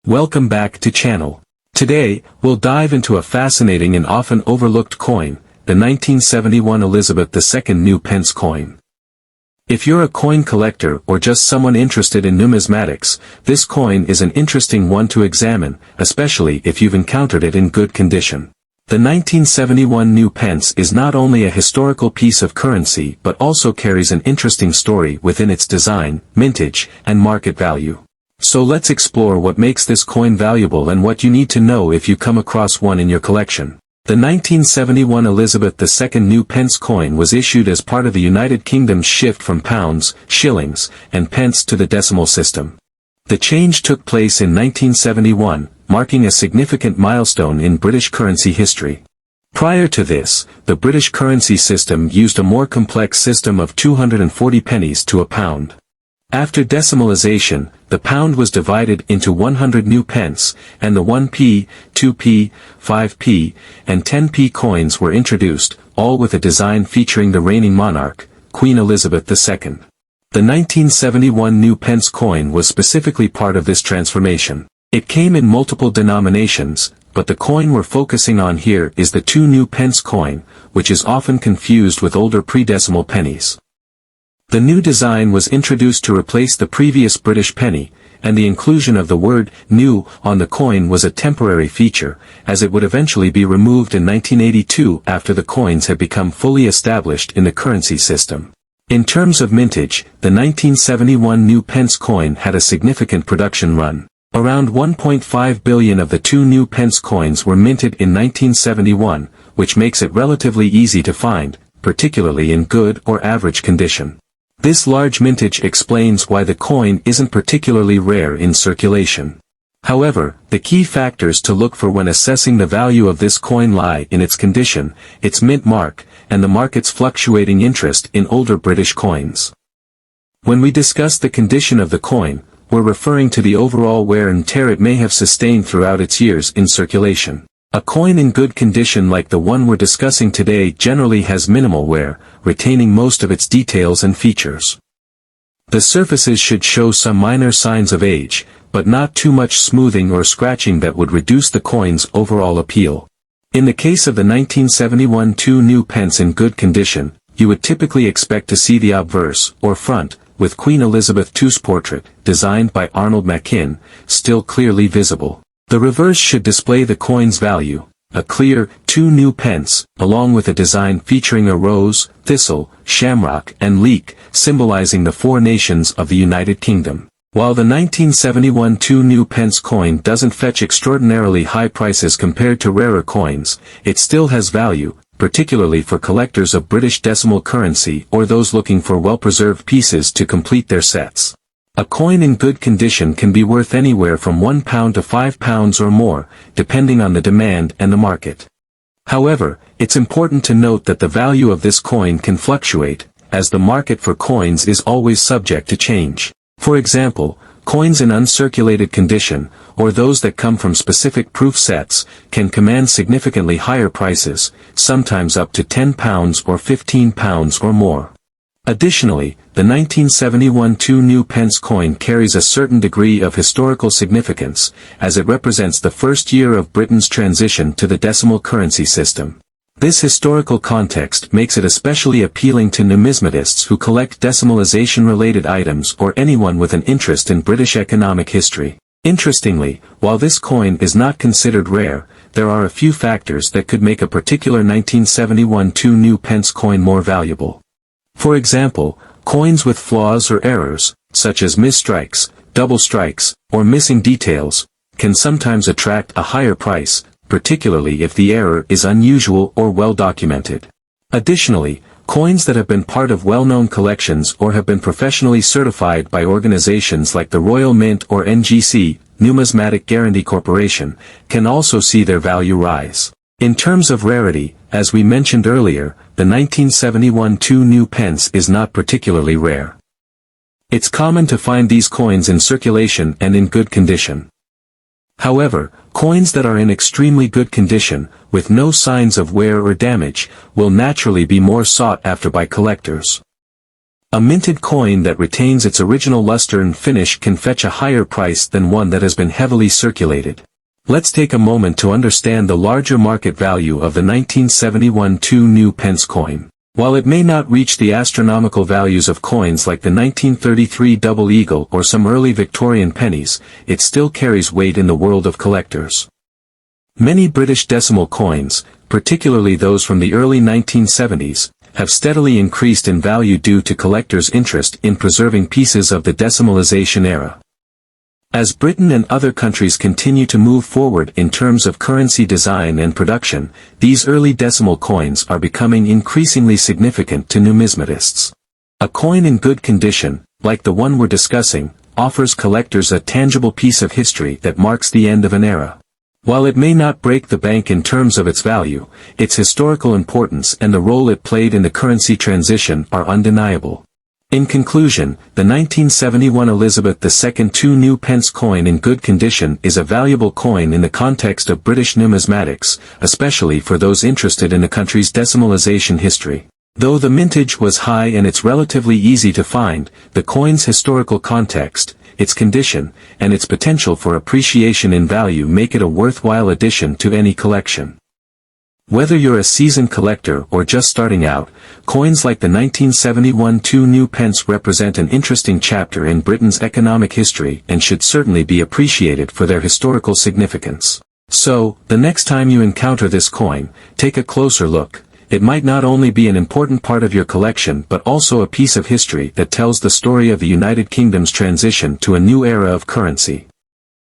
Welcome back to channel. Today, we'll dive into a fascinating and often overlooked coin, the 1971 Elizabeth II New Pence coin. If you're a coin collector or just someone interested in numismatics, this coin is an interesting one to examine, especially if you've encountered it in good condition. The 1971 New Pence is not only a historical piece of currency but also carries an interesting story within its design, mintage, and market value. So let's explore what makes this coin valuable and what you need to know if you come across one in your collection. The 1971 Elizabeth II New Pence coin was issued as part of the United Kingdom's shift from pounds, shillings, and pence to the decimal system. The change took place in 1971, marking a significant milestone in British currency history. Prior to this, the British currency system used a more complex system of 240 pennies to a pound. After decimalization, the pound was divided into 100 new pence, and the 1p, 2p, 5p, and 10p coins were introduced, all with a design featuring the reigning monarch, Queen Elizabeth II. The 1971 New Pence coin was specifically part of this transformation. It came in multiple denominations, but the coin we're focusing on here is the 2 New Pence coin, which is often confused with older pre-decimal pennies. The new design was introduced to replace the previous British penny, and the inclusion of the word "new" on the coin was a temporary feature, as it would eventually be removed in 1982 after the coins had become fully established in the currency system. In terms of mintage, the 1971 New Pence coin had a significant production run. Around 1.5 billion of the 2 New Pence coins were minted in 1971, which makes it relatively easy to find, particularly in good or average condition. This large mintage explains why the coin isn't particularly rare in circulation. However, the key factors to look for when assessing the value of this coin lie in its condition, its mint mark, and the market's fluctuating interest in older British coins. When we discuss the condition of the coin, we're referring to the overall wear and tear it may have sustained throughout its years in circulation. A coin in good condition like the one we're discussing today generally has minimal wear, retaining most of its details and features. The surfaces should show some minor signs of age, but not too much smoothing or scratching that would reduce the coin's overall appeal. In the case of the 1971 2 New Pence in good condition, you would typically expect to see the obverse, or front, with Queen Elizabeth II's portrait, designed by Arnold Machin, still clearly visible. The reverse should display the coin's value, a clear 2 New Pence, along with a design featuring a rose, thistle, shamrock, and leek, symbolizing the 4 nations of the United Kingdom. While the 1971 2 New Pence coin doesn't fetch extraordinarily high prices compared to rarer coins, it still has value, particularly for collectors of British decimal currency or those looking for well-preserved pieces to complete their sets. A coin in good condition can be worth anywhere from £1 to £5 or more, depending on the demand and the market. However, it's important to note that the value of this coin can fluctuate, as the market for coins is always subject to change. For example, coins in uncirculated condition, or those that come from specific proof sets, can command significantly higher prices, sometimes up to £10 or £15 or more. Additionally, the 1971 2 New Pence coin carries a certain degree of historical significance, as it represents the first year of Britain's transition to the decimal currency system. This historical context makes it especially appealing to numismatists who collect decimalization-related items or anyone with an interest in British economic history. Interestingly, while this coin is not considered rare, there are a few factors that could make a particular 1971 2 New Pence coin more valuable. For example, coins with flaws or errors, such as misstrikes, double strikes, or missing details, can sometimes attract a higher price, particularly if the error is unusual or well documented. Additionally, coins that have been part of well-known collections or have been professionally certified by organizations like the Royal Mint or NGC, Numismatic Guarantee Corporation, can also see their value rise. In terms of rarity, as we mentioned earlier, the 1971 2 New Pence is not particularly rare. It's common to find these coins in circulation and in good condition. However, coins that are in extremely good condition, with no signs of wear or damage, will naturally be more sought after by collectors. A minted coin that retains its original luster and finish can fetch a higher price than one that has been heavily circulated. Let's take a moment to understand the larger market value of the 1971 2 new pence coin. While it may not reach the astronomical values of coins like the 1933 double eagle or some early Victorian pennies, it still carries weight in the world of collectors. Many British decimal coins, particularly those from the early 1970s, have steadily increased in value due to collectors' interest in preserving pieces of the decimalization era. As Britain and other countries continue to move forward in terms of currency design and production, these early decimal coins are becoming increasingly significant to numismatists. A coin in good condition, like the one we're discussing, offers collectors a tangible piece of history that marks the end of an era. While it may not break the bank in terms of its value, its historical importance and the role it played in the currency transition are undeniable. In conclusion, the 1971 Elizabeth II 2 new pence coin in good condition is a valuable coin in the context of British numismatics, especially for those interested in the country's decimalization history. Though the mintage was high and it's relatively easy to find, the coin's historical context, its condition, and its potential for appreciation in value make it a worthwhile addition to any collection. Whether you're a seasoned collector or just starting out, coins like the 1971 2 new pence represent an interesting chapter in Britain's economic history and should certainly be appreciated for their historical significance. So, the next time you encounter this coin, take a closer look. It might not only be an important part of your collection but also a piece of history that tells the story of the United Kingdom's transition to a new era of currency.